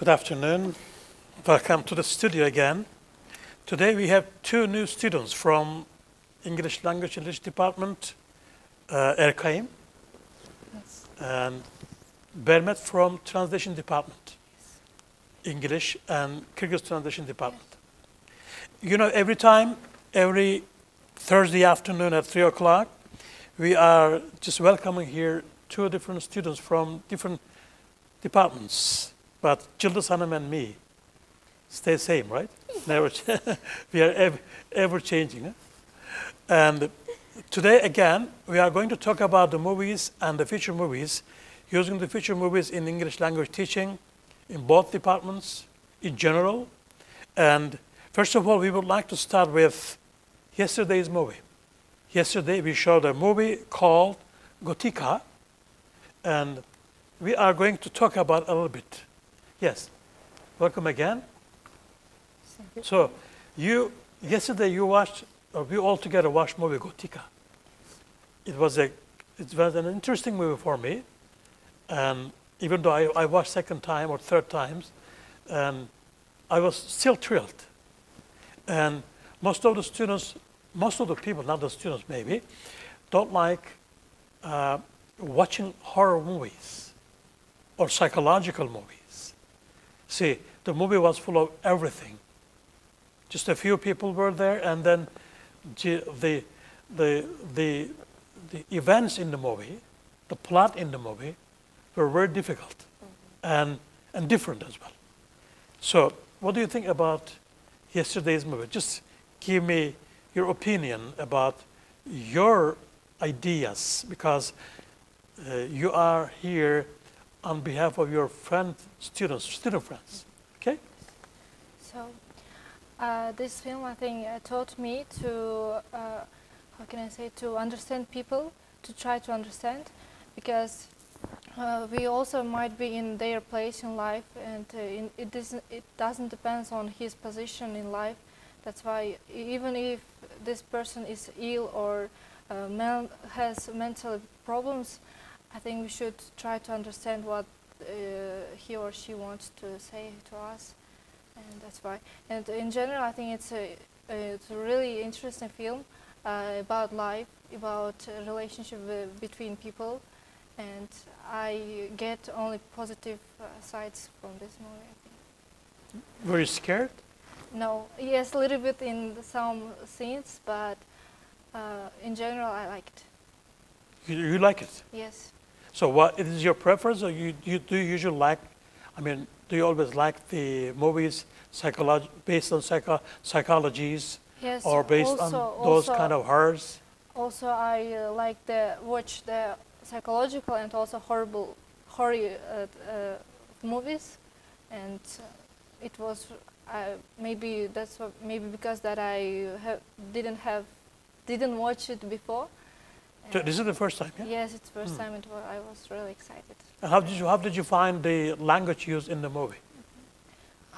Good afternoon. Welcome to the studio again. Today we have two new students from English Language and Literature Department, Erkayim, Yes. and Bermet from Translation Department, English and Kyrgyz Translation Department. You know, every Thursday afternoon at 3 o'clock, we are just welcoming here two different students from different departments. But Yıldız Hanım and me stay same, right? Never. We are ever changing. Huh? And today again, we are going to talk about the movies and the feature movies, using the feature movies in English language teaching in both departments in general. And first of all, we would like to start with yesterday's movie. Yesterday we showed a movie called Gotika, and we are going to talk about a little bit. Yes, welcome again. So, yesterday you watched, or we all together watched movie Gotika. It was an interesting movie for me, and even though I watched second time or third times, and I was still thrilled. And most of the students, most of the people, not the students maybe, don't like watching horror movies or psychological movies. See, the movie was full of everything. Just a few people were there, and then the events in the movie, the plot in the movie, were very difficult and different as well. So, what do you think about yesterday's movie? Just give me your opinion about your ideas, because you are here on behalf of your student friends, okay? So, this film, I think, taught me to, how can I say, to understand people, to try to understand, because we also might be in their place in life, and it doesn't depend on his position in life. That's why even if this person is ill or has mental problems, I think we should try to understand what he or she wants to say to us, and that's why. And in general, I think it's a really interesting film about life, about relationship between people, and I get only positive sides from this movie, I think. Were you scared? No, yes, a little bit in some scenes, but in general, I liked. You like it? Yes. So what is your preference, or do you usually like, I mean, do you always like the movies based on psychologies, Yes, or based on those kind of horrors? Also, I like watch the psychological and also horror movies, and it was maybe because that I didn't watch it before. So this is the first time, yeah? Yes, it's the first time. I was really excited. And how did you find the language used in the movie?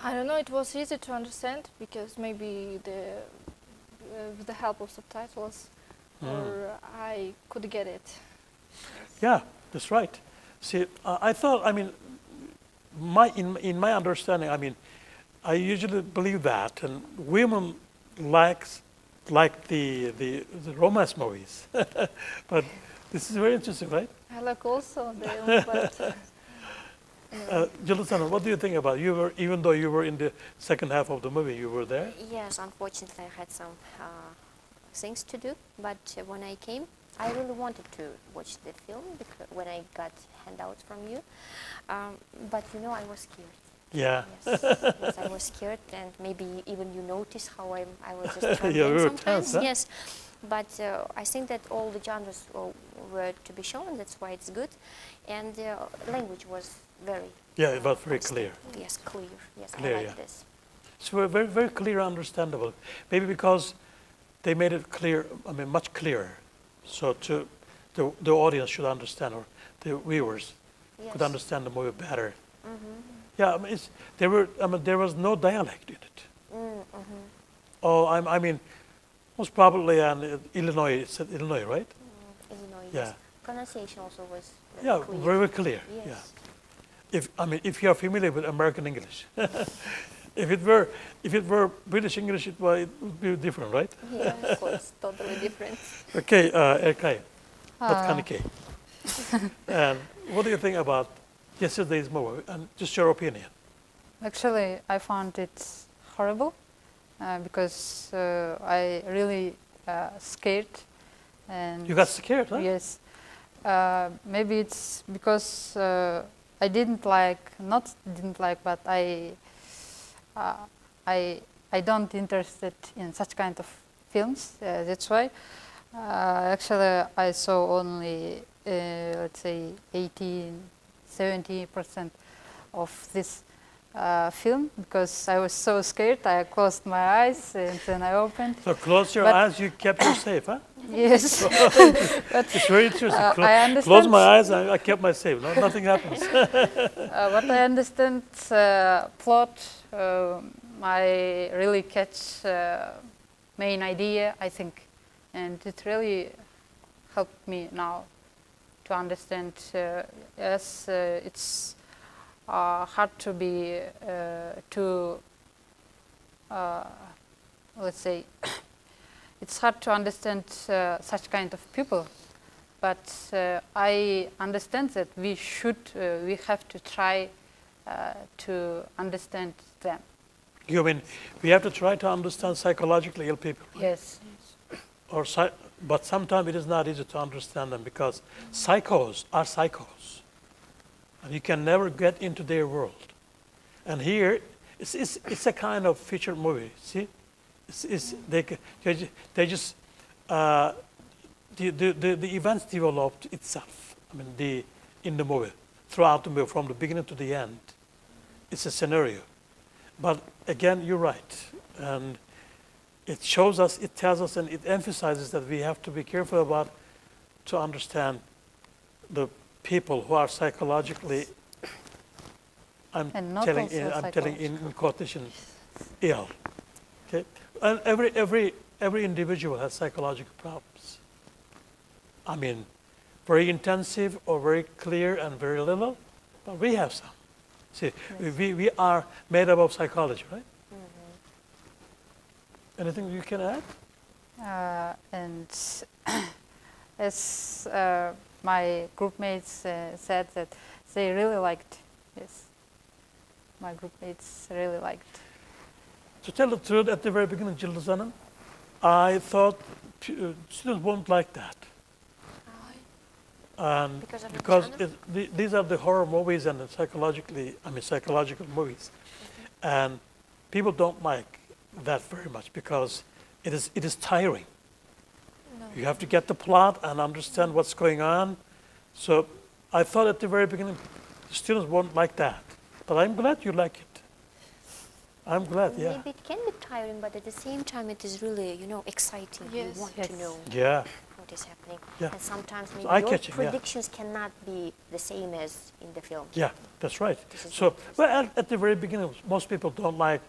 I don't know. It was easy to understand because maybe with the help of subtitles, or I could get it. Yeah, that's right. See, I thought, I mean, in my understanding, I mean, I usually believe that, and women like the romance movies, but this is very interesting, right? I like also them, but Yıldız Hanım, what do you think about it? Even though you were in the second half of the movie, you were there? Yes, unfortunately I had some things to do, but when I came, I really wanted to watch the film because when I got handouts from you, but you know, I was scared. Yeah. Yes, yes, I was scared, and maybe even you notice how I was just turned Yeah, we were sometimes. tense, huh? Yes, but I think that all the genres were to be shown. That's why it's good, and language was very. Yeah, it was very clear. Yes, clear. Yes, Clear, I like yeah. this. So very, very clear, understandable. Maybe because they made it clear, I mean, much clearer. So the audience should understand, or the viewers could understand the movie better. Yeah, I mean, there was no dialect in it. Oh, I mean, most probably Illinois. It's Illinois, right? Illinois. Yeah. Yes. Pronunciation also was Yeah, clear. very clear. Yes. Yeah. if you are familiar with American English. If it were British English, it would be different, right? Yeah, of course, totally different. Okay, Erkay, Batkanike. And what do you think about yesterday's movie? And just your opinion. Actually, I found it horrible because I really scared. And You got scared, huh? yes, maybe it's because I not didn't like, but I don't interested in such kind of films. That's why. Actually, I saw only let's say 70% of this film because I was so scared. I closed my eyes and then I opened. So close your But- eyes, you kept her safe, huh? Yes, but It's very interesting. I understand. Close my eyes, I kept my safe. No, nothing happens. What I understand plot, I really catch main idea, I think, and it really helped me now to understand. Yes, it's hard to be let's say, it's hard to understand such kind of people. But I understand that we have to try to understand them. You mean we have to try to understand psychologically ill people, Yes. but sometimes it is not easy to understand them because psychos are psychos, and you can never get into their world. And here, it's a kind of feature movie. See, they just the events developed itself. I mean, in the movie, throughout the movie, from the beginning to the end, it's a scenario. But again, you're right, and it shows us, it tells us, and it emphasizes that we have to be careful about to understand the people who are psychologically. I'm And not telling also in quotation, ill. Okay, and every individual has psychological problems. I mean, very intensive or very clear and very little, but we have some. See, Yes. we are made up of psychology, right? Anything you can add? And as my group mates said that they really liked, yes, my group mates really liked. To tell the truth, at the very beginning, Yıldız Hanım, I thought students won't like that. And Because of the because genre? these are the horror movies and the psychological movies, and people don't like that very much because it is tiring. No. You have to get the plot and understand what's going on. So I thought at the very beginning, students won't like that, but I'm glad you like it. I'm glad, yeah. Maybe it can be tiring, but at the same time, it is really, exciting. Yes. You want Yes. to know Yeah. what is happening. Yeah. And sometimes maybe eye-catching, your yeah. predictions cannot be the same as in the film. Yeah, that's right. This is So, well, at the very beginning, most people don't like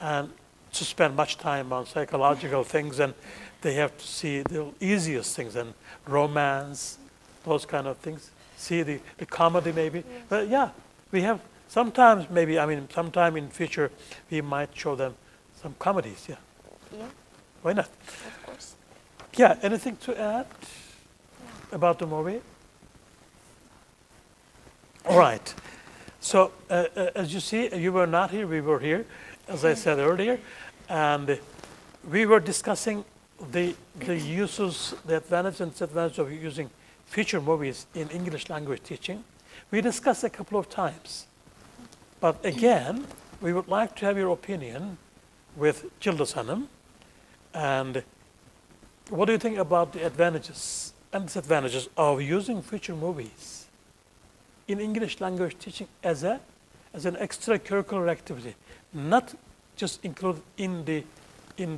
to spend much time on psychological things, and they have to see the easiest things and romance, those kind of things. See the comedy maybe. But yeah, we have sometimes maybe, sometime in future, we might show them some comedies, yeah. Yeah, Why not? of course. Yeah, anything to add about the movie? All right. So, as you see, you were not here, we were here, as I said earlier, and we were discussing the uses, the advantages and disadvantages of using feature movies in English language teaching. We discussed a couple of times. But again, we would like to have your opinion with Yıldız Hanım. And what do you think about the advantages and disadvantages of using feature movies in English language teaching as an extracurricular activity, not just included in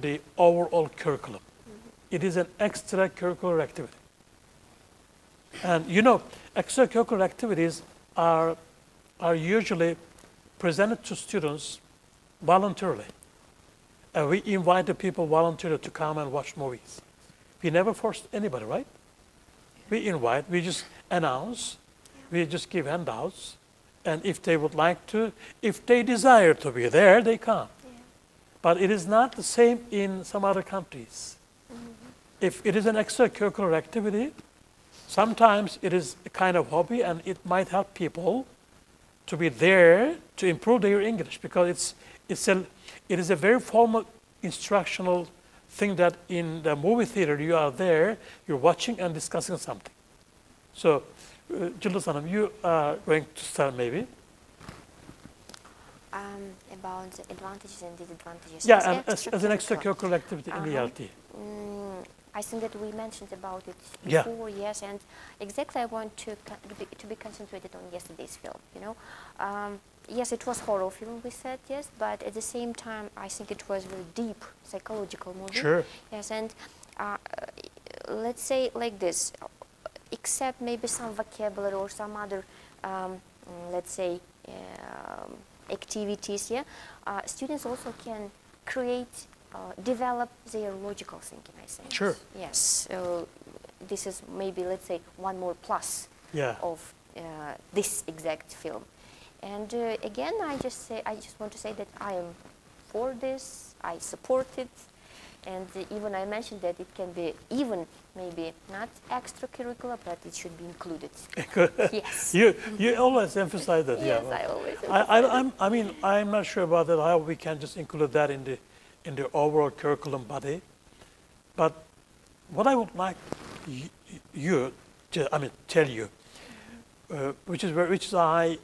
the overall curriculum? It is an extracurricular activity. And extracurricular activities are usually presented to students voluntarily. And we invite the people voluntarily to come and watch movies. We never force anybody, right? We invite, we just announce, we just give handouts, And if they would like to, if they desire to be there, they come. Yeah. But it is not the same in some other countries. If it is an extracurricular activity, sometimes it is a kind of hobby and it might help people to be there to improve their English, because it is a very formal instructional thing that in the movie theater you are there, you're watching and discussing something. So, Jules Hanım, you are going to start maybe. About the advantages and disadvantages. Yeah, and as an extracurricular activity in the ELT. I think that we mentioned about it Yeah. before, yes, and exactly I want to be concentrated on yesterday's film, you know. Yes, it was horror film, we said, yes, but at the same time, I think it was very deep psychological movie. Sure. Yes, and let's say like this, except maybe some vocabulary or some other, let's say, activities, yeah, students also can create, develop their logical thinking, I think. Sure. Yes, so this is maybe, let's say, one more plus Yeah. of this exact film. And again, I just want to say that I am for this, I support it, and even I mentioned that it can be even maybe not extracurricular, but it should be included. Yes. You always emphasize that. Yes, Yeah. I always emphasize I mean, I'm not sure about that, how we can just include that in the overall curriculum body. But what I would like you to, tell you, which is I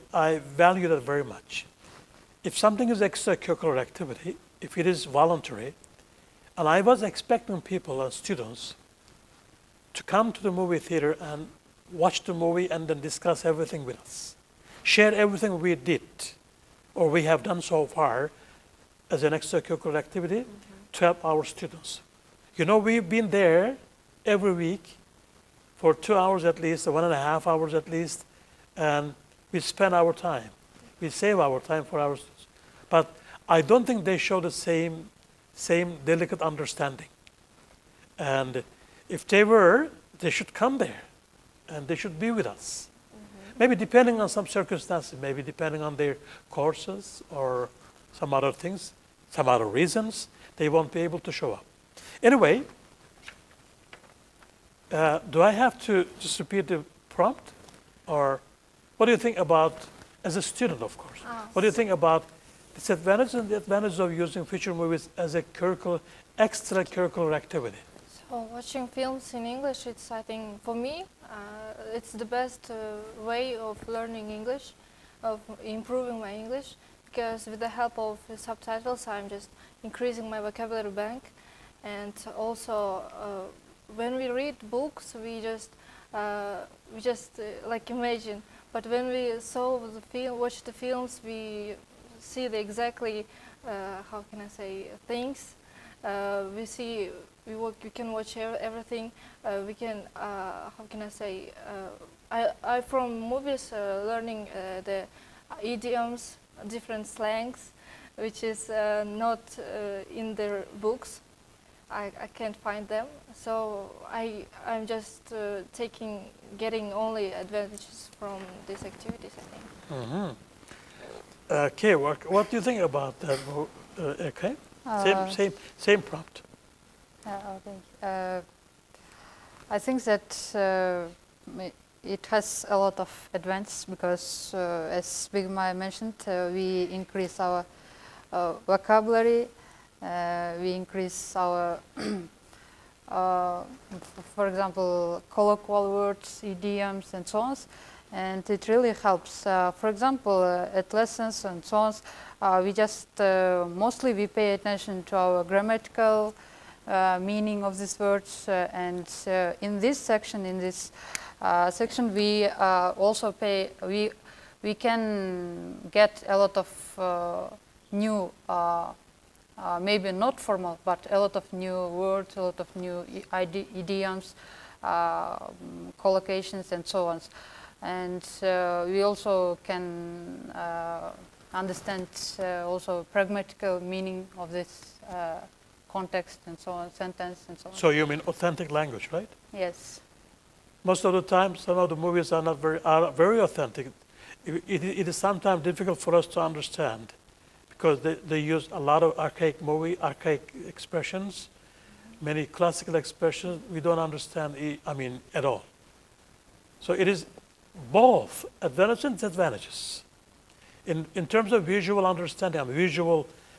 value that very much. If something is extracurricular activity, if it is voluntary, and I was expecting people and students to come to the movie theater and watch the movie and then discuss everything with us, share everything we did or we have done so far as an extracurricular activity to help our students. You know, we've been there every week for 2 hours at least, or 1.5 hours at least, and we spend our time. We save our time for our students. But I don't think they show the same delicate understanding. And if they were, they should come there and they should be with us. Maybe depending on some circumstances, maybe depending on their courses or some other things, some other reasons, they won't be able to show up. Anyway, do I have to just repeat the prompt? Or what do you think about, as a student, of course, what do you think about disadvantages and the advantages of using feature movies as a extracurricular activity? So watching films in English, it's, I think, for me, it's the best way of learning English, of improving my English, because with the help of subtitles, I'm just increasing my vocabulary bank. And also, when we read books, we just like imagine. But when we watch the films, we see the exactly, how can I say, things. We can watch everything. We can, how can I say, I from movies learning the idioms, different slangs, which is not in their books. I can't find them. So I'm just getting only advantages from these activities, I think. Okay, what do you think about that? Okay, same prompt. Okay. I think that it has a lot of advantage because, as Begum mentioned, we increase our vocabulary, we increase our, for example, colloquial words, idioms, and so on. And it really helps. For example, at lessons and so on, we just mostly we pay attention to our grammatical meaning of these words, and in this section, we also we can get a lot of new, maybe not formal, but a lot of new words, a lot of new idioms, collocations, and so on. And we also can understand also pragmatical meaning of this context and so on, sentence and so on. So you mean authentic language, right? Yes. Most of the time, some of the movies are not very authentic. it is sometimes difficult for us to understand because they use a lot of archaic expressions, many classical expressions we don't understand, at all. So it is both advantages and disadvantages. In terms of visual understanding,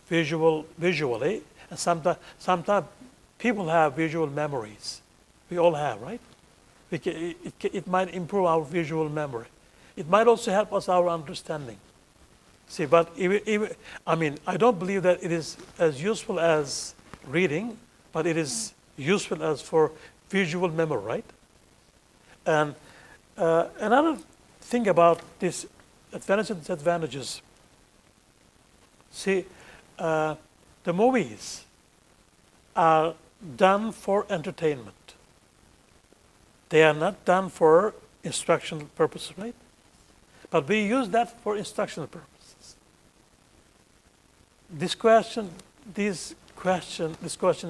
visually, and sometimes people have visual memories. We all have, right? It might improve our visual memory. It might also help us our understanding. See, but I don't believe that it is as useful as reading, but it is useful as for visual memory, right? And another thing about this advantages and disadvantages. See, the movies are done for entertainment. They are not done for instructional purposes, right? But we use that for instructional purposes. This question is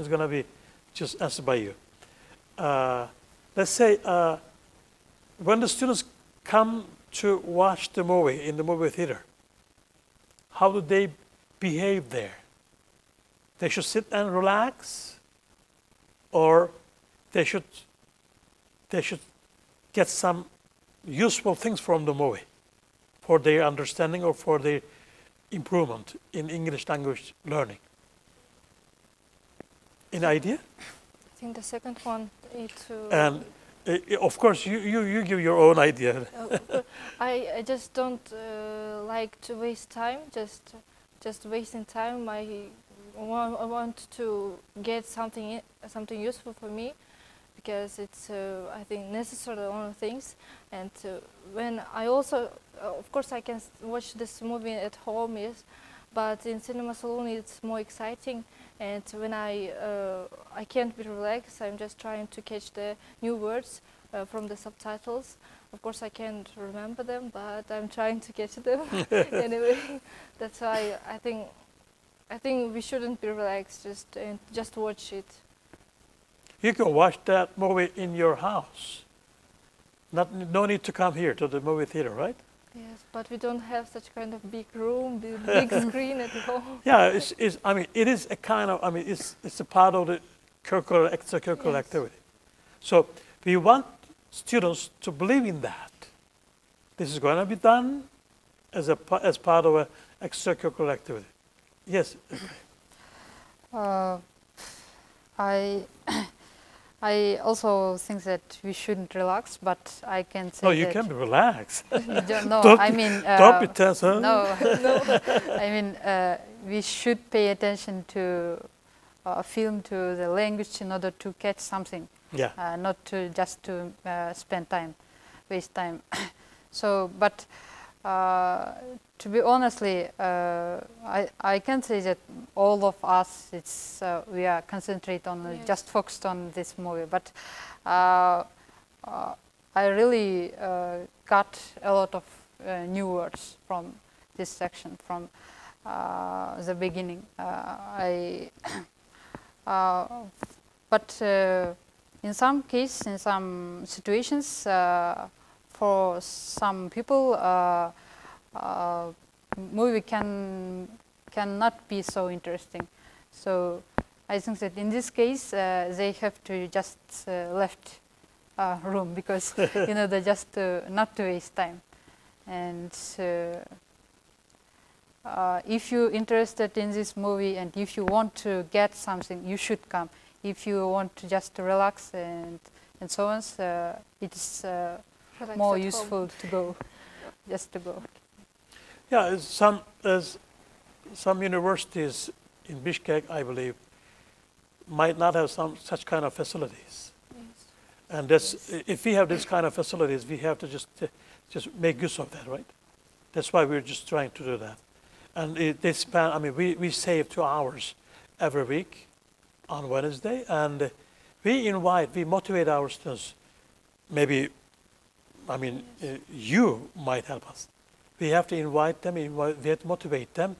going to be just answered by you. Let's say when the students come to watch the movie in the movie theater, how do they behave there? They should sit and relax, or they should get some useful things from the movie for their understanding or for their improvement in English language learning. Any idea? I think the second one is to... And of course, you give your own idea. I just don't like to waste time, just wasting time. I want to get something useful for me, because it's I think necessary on things. And when I also, of course, I can watch this movie at home, yes, but in cinema saloon it's more exciting. And when I can't be relaxed, I'm just trying to catch the new words from the subtitles. Of course, I can't remember them, but I'm trying to catch them anyway. That's why I think we shouldn't be relaxed. Just watch it. You can watch that movie in your house. No need to come here to the movie theater, right? Yes, but we don't have such kind of big room, big screen at home. Yeah, it is a kind of, it's a part of the extracurricular activity. So we want students to believe in that. This is going to be done as part of an extracurricular activity. Yes. I also think that we shouldn't relax, but I can say. No, you can be relaxed. No, don't be tense, huh? No, we should pay attention to film, to the language, in order to catch something. Yeah. Not to just to spend time, waste time. So, but to be honestly, I can say that all of us, we are concentrate on just focused on this movie. But I really got a lot of new words from this section from the beginning. But in some cases, in some situations, for some people, movie cannot be so interesting. So I think that in this case, they have to just left room, because they just not to waste time. And if you're interested in this movie and if you want to get something, you should come. If you want to just relax and so on, it's more useful to go, just to go. Yeah, some universities in Bishkek, I believe, might not have such kind of facilities. Yes. And if we have this kind of facilities, we have to just make use of that, right? That's why we're just trying to do that. And we save 2 hours every week on Wednesday, and we motivate our students. Maybe, you might help us. We have to invite them, we have to motivate them.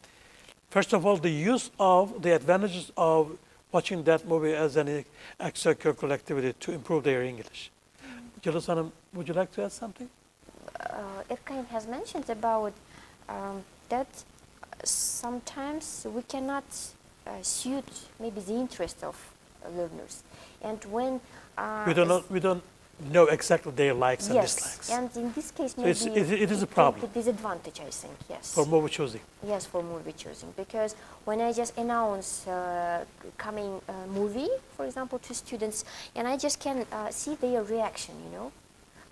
First of all, the advantages of watching that movie as an extracurricular activity to improve their English. Yıldız Hanım, would you like to add something? Erkan has mentioned about that sometimes we cannot suit maybe the interest of learners, and when we don't know exactly their likes and yes, dislikes. and in this case So maybe it is a can problem. be disadvantage, I think, yes. For movie choosing. Yes, for movie choosing, because when I just announce coming movie, for example, to students, and I just can see their reaction, you know.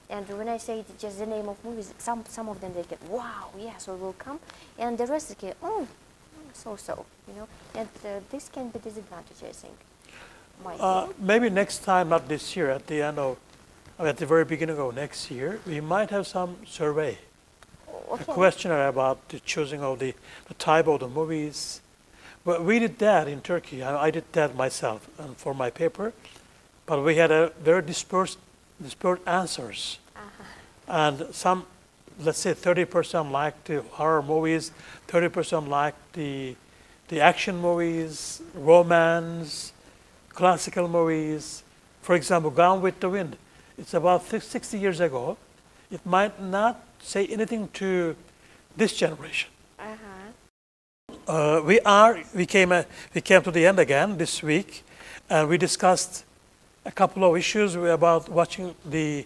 And when I say just the name of movies, some of them they get, wow, yes, or will come, and the rest get, oh, so, you know. And this can be disadvantage, I think. Maybe next time, not this year, at the end of, at the very beginning of next year, we might have some survey, Okay. a questionnaire about the choosing of the type of the movies. But we did that in Turkey. I did that myself for my paper, but we had a very dispersed answers. And some, let's say 30% liked the horror movies, 30% liked the action movies, romance, classical movies. For example, Gone with the Wind. It's about 60 years ago. It might not say anything to this generation. We came to the end again this week, and we discussed a couple of issues about watching the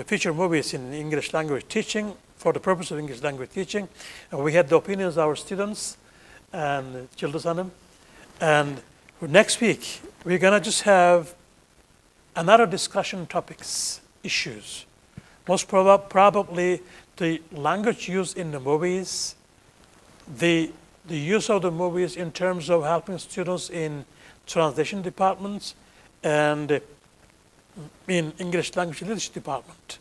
feature movies in English language teaching for the purpose of English language teaching. And we had the opinions of our students and Yıldız Hanım. And next week, we're going to just have another discussion topics, issues. Most probably the language used in the movies, the use of the movies in terms of helping students in translation departments and in English language literature department.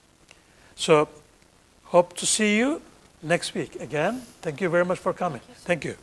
So hope to see you next week again. Thank you very much for coming. Thank you.